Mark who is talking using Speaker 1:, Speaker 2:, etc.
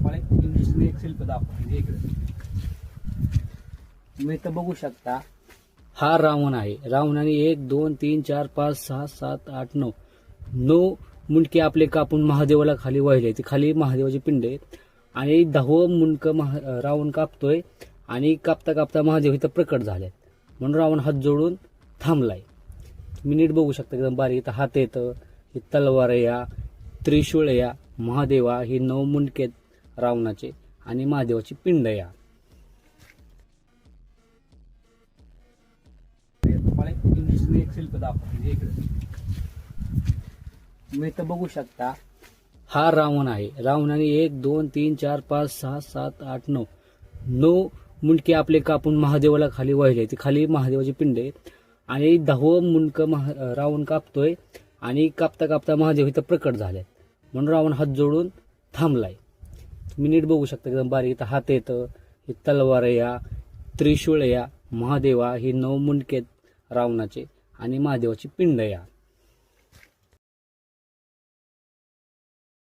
Speaker 1: मला इंग्लिशने एक शिल्प दाखवा इकडे. तुम्ही इथं बघू शकता, हा रावण आहे. रावणाने 1 2 3 4 5 6 7 8 9 मुंडके आपले कापून महादेवाला खाली वाहिले. ती खाली महादेवाची पिंड आहे आणि 10वं मुंडकं रावण कापतोय आणि कापता कापता महादेव इथं प्रकट झाले म्हणून रावण हात जोडून थांबलाय. तुम्ही नीट बघू शकता, एकदम बारीक इथं हात येतं, ही तलवार या, त्रिशूळ या, महादेवा, ही 9 मुंडके आहेत रावणाचे आणि महादेवाची पिंड या. मला इंग्लिशने एक शिल्प दाखवा इकडे. तुम्ही इथं बघू शकता, हा रावण आहे. रावणाने 1 2 3 4 5 6 7 8 9 मुंडके आपले कापून महादेवाला खाली वाहिले. ती खाली महादेवाची पिंड आहे आणि 10वं मुंडकं रावण कापतोय आणि कापता कापता महादेव इथं प्रकट झाले म्हणून रावण हात जोडून थांबलाय. तुम्ही नीट बघू शकता, एकदम बारीक इथं हात येतं, ही तलवार या, त्रिशूळ या, महादेवा, ही 9 मुंडके आहेत रावणाचे आणि महादेवाची पिंड या.